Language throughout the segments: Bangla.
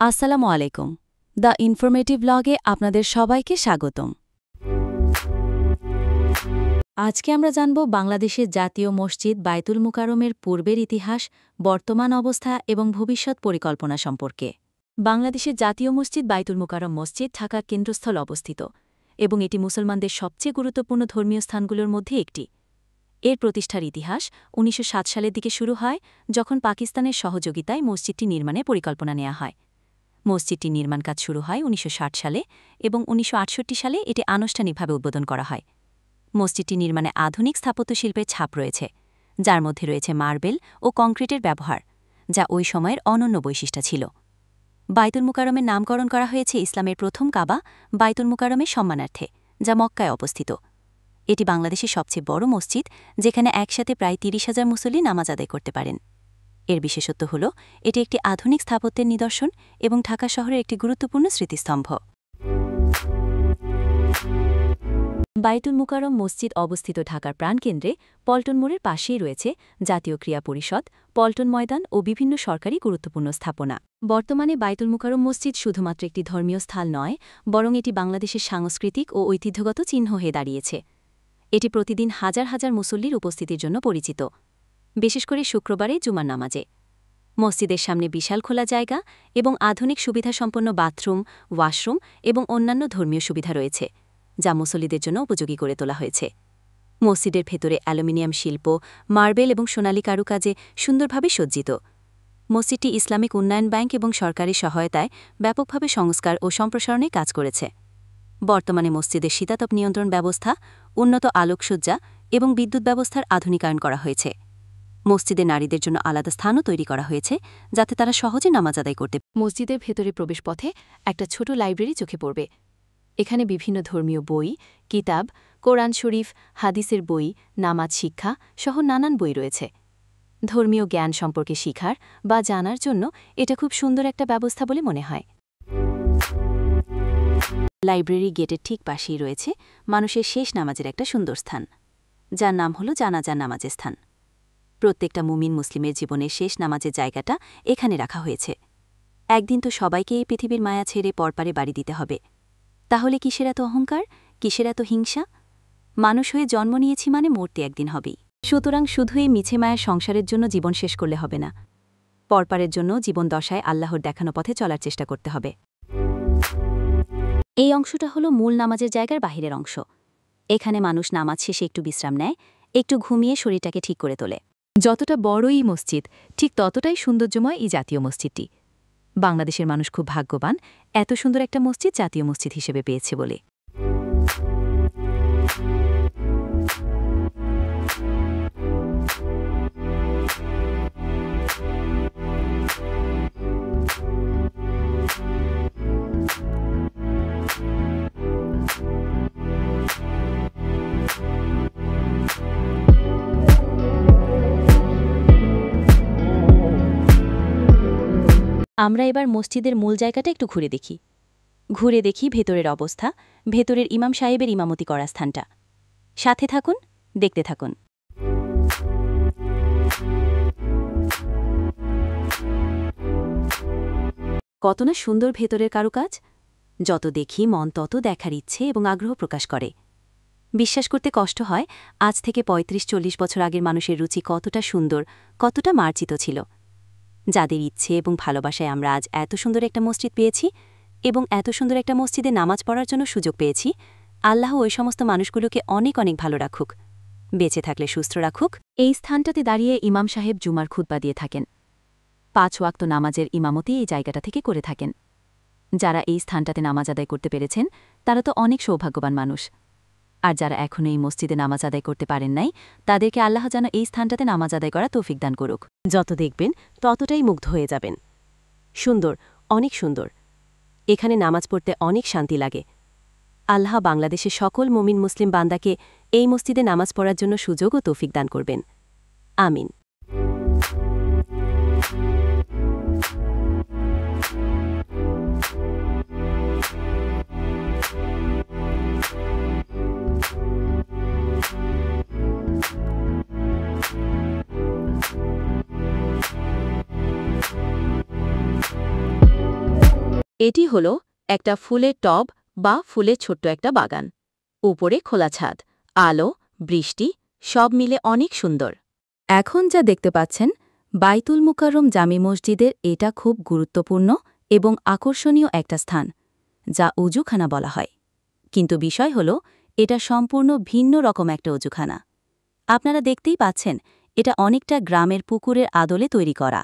আসসালামু আলাইকুম। দ্য ইনফরমেটিভ ব্লগে আপনাদের সবাইকে স্বাগতম। আজকে আমরা জানব বাংলাদেশের জাতীয় মসজিদ বায়তুল মুকাররমের পূর্বের ইতিহাস, বর্তমান অবস্থা এবং ভবিষ্যৎ পরিকল্পনা সম্পর্কে। বাংলাদেশের জাতীয় মসজিদ বায়তুল মুকাররম মসজিদ ঢাকার কেন্দ্রস্থল অবস্থিত এবং এটি মুসলমানদের সবচেয়ে গুরুত্বপূর্ণ ধর্মীয় স্থানগুলোর মধ্যে একটি। এর প্রতিষ্ঠার ইতিহাস ১৯০৭ সালের দিকে শুরু হয়, যখন পাকিস্তানের সহযোগিতায় মসজিদটি নির্মাণের পরিকল্পনা নেওয়া হয়। মসজিদটির নির্মাণ কাজ শুরু হয় ১৯৬০ সালে এবং ১৯৬৮ সালে এটি আনুষ্ঠানিকভাবে উদ্বোধন করা হয়। মসজিদটি নির্মাণে আধুনিক স্থাপত্যশিল্পের ছাপ রয়েছে, যার মধ্যে রয়েছে মার্বেল ও কংক্রিটের ব্যবহার, যা ওই সময়ের অনন্য বৈশিষ্ট্য ছিল। বায়তুল মুকাররমের নামকরণ করা হয়েছে ইসলামের প্রথম কাবা বায়তুল মুকাররমের সম্মানার্থে, যা মক্কায় অবস্থিত। এটি বাংলাদেশের সবচেয়ে বড় মসজিদ, যেখানে একসাথে প্রায় ৩০,০০০ মুসল্লি নামাজ আদায় করতে পারেন। এর বিশেষত্ব হল এটি একটি আধুনিক স্থাপত্যের নিদর্শন এবং ঢাকা শহরের একটি গুরুত্বপূর্ণ স্মৃতিস্তম্ভ। বায়তুল মুকাররম মসজিদ অবস্থিত ঢাকার প্রাণকেন্দ্রে পল্টন মোড়ের পাশেই রয়েছে জাতীয় ক্রীড়া পরিষদ, পল্টন ময়দান ও বিভিন্ন সরকারি গুরুত্বপূর্ণ স্থাপনা। বর্তমানে বায়তুল মুকাররম মসজিদ শুধুমাত্র একটি ধর্মীয় স্থান নয়, বরং এটি বাংলাদেশের সাংস্কৃতিক ও ঐতিহ্যগত চিহ্ন হয়ে দাঁড়িয়েছে। এটি প্রতিদিন হাজার হাজার মুসল্লির উপস্থিতির জন্য পরিচিত, বিশেষ করে শুক্রবারে জুমার নামাজে। মসজিদের সামনে বিশাল খোলা জায়গা এবং আধুনিক সুবিধাসম্পন্ন বাথরুম, ওয়াশরুম এবং অন্যান্য ধর্মীয় সুবিধা রয়েছে, যা মুসল্লিদের জন্য উপযোগী করে তোলা হয়েছে। মসজিদের ভেতরে অ্যালুমিনিয়াম শিল্প, মার্বেল এবং সোনালী কারুকাজে সুন্দরভাবে সজ্জিত। মসজিদটি ইসলামিক উন্নয়ন ব্যাংক এবং সরকারি সহায়তায় ব্যাপকভাবে সংস্কার ও সম্প্রসারণে কাজ করেছে। বর্তমানে মসজিদের শীতাতপ নিয়ন্ত্রণ ব্যবস্থা, উন্নত আলোকসজ্জা এবং বিদ্যুৎ ব্যবস্থার আধুনিকায়ন করা হয়েছে। মসজিদে নারীদের জন্য আলাদা স্থানও তৈরি করা হয়েছে, যাতে তারা সহজে নামাজ আদায় করতে। মসজিদের ভেতরে প্রবেশপথে একটা ছোট লাইব্রেরি চোখে পড়বে। এখানে বিভিন্ন ধর্মীয় বই, কিতাব, কোরআন শরীফ, হাদিসের বই, নামাজ শিক্ষা সহ নানান বই রয়েছে। ধর্মীয় জ্ঞান সম্পর্কে শিখার বা জানার জন্য এটা খুব সুন্দর একটা ব্যবস্থা বলে মনে হয়। লাইব্রেরি গেটের ঠিক পাশেই রয়েছে মানুষের শেষ নামাজের একটা সুন্দর স্থান, যার নাম হল জানাজা নামাজের স্থান। প্রত্যেকটা মুমিন মুসলিমের জীবনের শেষ নামাজের জায়গাটা এখানে রাখা হয়েছে। একদিন তো সবাইকে এই পৃথিবীর মায়া ছেড়ে পরপারে বাড়ি দিতে হবে। তাহলে কিসের এত অহংকার, কিসের এত হিংসা? মানুষ হয়ে জন্ম নিয়েছি মানে মরতে একদিন হবেই। সুতরাং শুধু এই মিছে মায়ার সংসারের জন্য জীবন শেষ করলে হবে না, পরপারের জন্য জীবন দশায় আল্লাহর দেখানো পথে চলার চেষ্টা করতে হবে। এই অংশটা হলো মূল নামাজের জায়গার বাহিরের অংশ। এখানে মানুষ নামাজ শেষে একটু বিশ্রাম নেয়, একটু ঘুমিয়ে শরীরটাকে ঠিক করে তোলে। যতটা বড় এই মসজিদ, ঠিক ততটাই সৌন্দর্যময় এই জাতীয় মসজিদটি। বাংলাদেশের মানুষ খুব ভাগ্যবান এত সুন্দর একটা মসজিদ জাতীয় মসজিদ হিসেবে পেয়েছে বলে। আমরা এবার মসজিদের মূল জায়গাটা একটু ঘুরে দেখি ভেতরের অবস্থা, ভেতরের ইমাম সাহেবের ইমামতি করা স্থানটা। সাথে থাকুন, দেখতে থাকুন। কত না সুন্দর ভেতরের কারুকাজ! যত দেখি মন তত দেখার ইচ্ছে এবং আগ্রহ প্রকাশ করে। বিশ্বাস করতে কষ্ট হয়, আজ থেকে ৩৫-৪০ বছর আগের মানুষের রুচি কতটা সুন্দর, কতটা মার্জিত ছিল। যাদের ইচ্ছে এবং ভালোবাসায় আমরা আজ এত সুন্দর একটা মসজিদ পেয়েছি এবং এত সুন্দর একটা মসজিদে নামাজ পড়ার জন্য সুযোগ পেয়েছি, আল্লাহ ওই সমস্ত মানুষগুলোকে অনেক অনেক ভালো রাখুক, বেঁচে থাকলে সুস্থ রাখুক। এই স্থানটাতে দাঁড়িয়ে ইমাম সাহেব জুমার খুতবা দিয়ে থাকেন। ৫ ওয়াক্ত নামাজের ইমামতি এই জায়গাটা থেকে করে থাকেন। যারা এই স্থানটাতে নামাজ আদায় করতে পেরেছেন, তারা তো অনেক সৌভাগ্যবান মানুষ। আর যারা এখনও এই মসজিদে নামাজ আদায় করতে পারেন নাই, তাদেরকে আল্লাহ যেন এই স্থানটাতে নামাজ আদায় করা তৌফিক দান করুক। যত দেখবেন ততটাই মুগ্ধ হয়ে যাবেন। সুন্দর, অনেক সুন্দর। এখানে নামাজ পড়তে অনেক শান্তি লাগে। আল্লাহ বাংলাদেশের সকল মুমিন মুসলিম বান্দাকে এই মসজিদে নামাজ পড়ার জন্য সুযোগ ও তৌফিক দান করবেন। আমিন। এটি হল একটা ফুলের টব বা ফুলের ছোট্ট একটা বাগান। উপরে খোলা ছাদ, আলো, বৃষ্টি সব মিলে অনেক সুন্দর। এখন যা দেখতে পাচ্ছেন, বাইতুল মুকাররম জামি মসজিদের এটা খুব গুরুত্বপূর্ণ এবং আকর্ষণীয় একটা স্থান, যা অজুখানা বলা হয়। কিন্তু বিষয় হল, এটা সম্পূর্ণ ভিন্ন রকম একটা অজুখানা। আপনারা দেখতেই পাচ্ছেন, এটা অনেকটা গ্রামের পুকুরের আদলে তৈরি করা।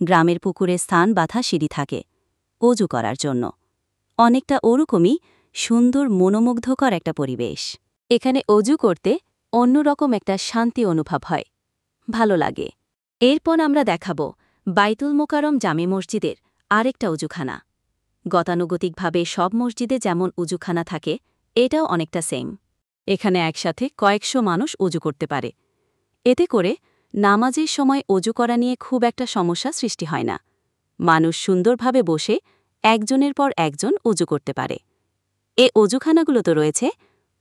গ্রামের পুকুরে স্থান বাঁধা সিঁড়ি থাকে অজু করার জন্য। অনেকটা ওরকমই সুন্দর মনোমুগ্ধকর একটা পরিবেশ। এখানে অজু করতে অন্যরকম একটা শান্তি অনুভব হয়, ভালো লাগে। এরপর আমরা দেখাব বাইতুল মোকাররম জামে মসজিদের আরেকটা অজুখানা। গতানুগতিকভাবে সব মসজিদে যেমন অজুখানা থাকে, এটাও অনেকটা সেম। এখানে একসাথে কয়েকশো মানুষ অজু করতে পারে। এতে করে নামাজের সময় অজু করা নিয়ে খুব একটা সমস্যা সৃষ্টি হয় না। মানুষ সুন্দরভাবে বসে একজনের পর একজন অজু করতে পারে। এ অজুখানাগুলোতে রয়েছে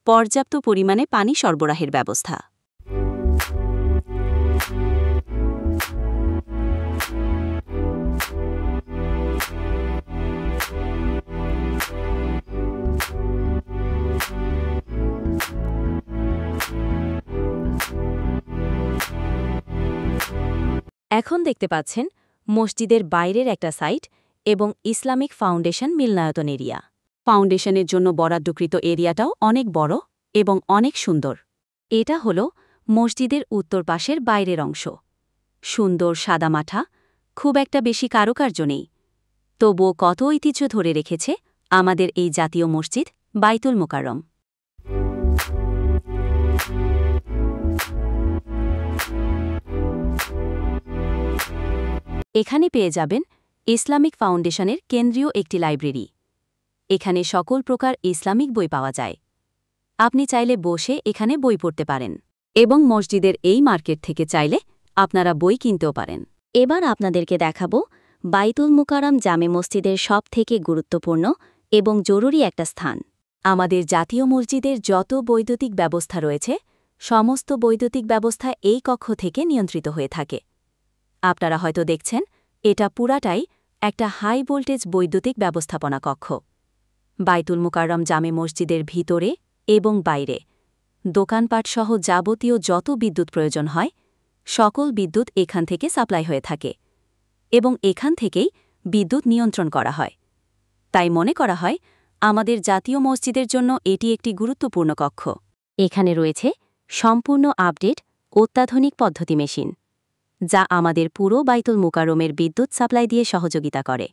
পর্যাপ্ত পরিমাণে পানি সরবরাহের ব্যবস্থা। এখন দেখতে পাচ্ছেন মসজিদের বাইরের একটা সাইট এবং ইসলামিক ফাউন্ডেশন মিলনায়তন এরিয়া। ফাউন্ডেশনের জন্য বরাদ্দকৃত এরিয়াটাও অনেক বড় এবং অনেক সুন্দর। এটা হল মসজিদের উত্তর পাশের বাইরের অংশ। সুন্দর সাদামাঠা, খুব একটা বেশি কারুকার্য নেই, তবুও কত ঐতিহ্য ধরে রেখেছে আমাদের এই জাতীয় মসজিদ বাইতুল মোকাররম। এখানে পেয়ে যাবেন ইসলামিক ফাউন্ডেশনের কেন্দ্রীয় একটি লাইব্রেরি। এখানে সকল প্রকার ইসলামিক বই পাওয়া যায়। আপনি চাইলে বসে এখানে বই পড়তে পারেন এবং মসজিদের এই মার্কেট থেকে চাইলে আপনারা বই কিনতেও পারেন। এবার আপনাদেরকে দেখাবো বাইতুল মুকাররম জামে মসজিদের সবথেকে গুরুত্বপূর্ণ এবং জরুরি একটা স্থান। আমাদের জাতীয় মসজিদের যত বৈদ্যুতিক ব্যবস্থা রয়েছে, সমস্ত বৈদ্যুতিক ব্যবস্থা এই কক্ষ থেকে নিয়ন্ত্রিত হয়ে থাকে। আপনারা হয়তো দেখছেন, এটা পুরাটাই একটা হাই ভোল্টেজ বৈদ্যুতিক ব্যবস্থাপনা কক্ষ। বাইতুল মুকাররম জামে মসজিদের ভিতরে এবং বাইরে দোকানপাটসহ যাবতীয় যত বিদ্যুৎ প্রয়োজন হয়, সকল বিদ্যুৎ এখান থেকে সাপ্লাই হয়ে থাকে এবং এখান থেকেই বিদ্যুৎ নিয়ন্ত্রণ করা হয়। তাই মনে করা হয় আমাদের জাতীয় মসজিদের জন্য এটি একটি গুরুত্বপূর্ণ কক্ষ। এখানে রয়েছে সম্পূর্ণ আপডেট অত্যাধুনিক পদ্ধতি মেশিন, যা আমাদের পুরো বাইতুল মুকাররমের বিদ্যুৎ সাপ্লাই দিয়ে সহযোগিতা করে।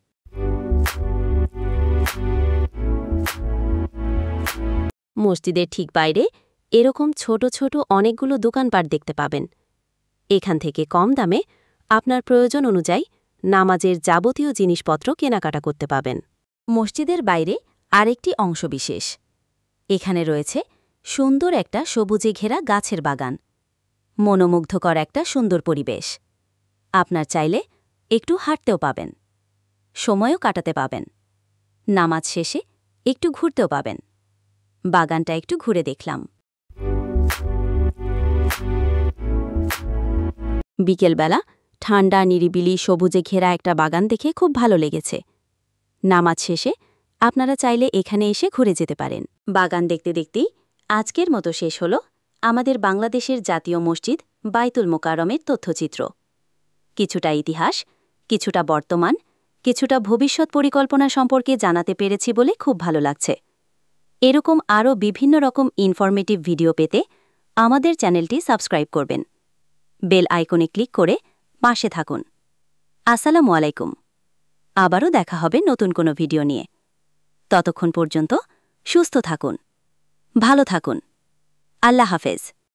মসজিদের ঠিক বাইরে এরকম ছোট ছোট অনেকগুলো দোকানপাট দেখতে পাবেন। এখান থেকে কম দামে আপনার প্রয়োজন অনুযায়ী নামাজের যাবতীয় জিনিসপত্র কেনাকাটা করতে পাবেন। মসজিদের বাইরে আরেকটি অংশবিশেষ। এখানে রয়েছে সুন্দর একটা সবুজে ঘেরা গাছের বাগান, মনোমুগ্ধকর একটা সুন্দর পরিবেশ। আপনার চাইলে একটু হাঁটতেও পাবেন, সময়ও কাটাতে পাবেন। নামাজ শেষে একটু ঘুরতেও পাবেন। বাগানটা একটু ঘুরে দেখলাম। বিকেলবেলা ঠান্ডা নিরিবিলি সবুজে ঘেরা একটা বাগান দেখে খুব ভালো লেগেছে। নামাজ শেষে আপনারা চাইলে এখানে এসে ঘুরে যেতে পারেন। বাগান দেখতে দেখতেই আজকের মতো শেষ হল আমাদের বাংলাদেশের জাতীয় মসজিদ বাইতুল মোকাররমের তথ্যচিত্র। কিছুটা ইতিহাস, কিছুটা বর্তমান, কিছুটা ভবিষ্যৎ পরিকল্পনা সম্পর্কে জানাতে পেরেছি বলে খুব ভালো লাগছে। এরকম আরও বিভিন্ন রকম ইনফরমেটিভ ভিডিও পেতে আমাদের চ্যানেলটি সাবস্ক্রাইব করবেন। বেল আইকনে ক্লিক করে পাশে থাকুন। আসসালামু আলাইকুম। আবারও দেখা হবে নতুন কোনো ভিডিও নিয়ে। ততক্ষণ পর্যন্ত সুস্থ থাকুন, ভালো থাকুন। আল্লাহ হাফেজ।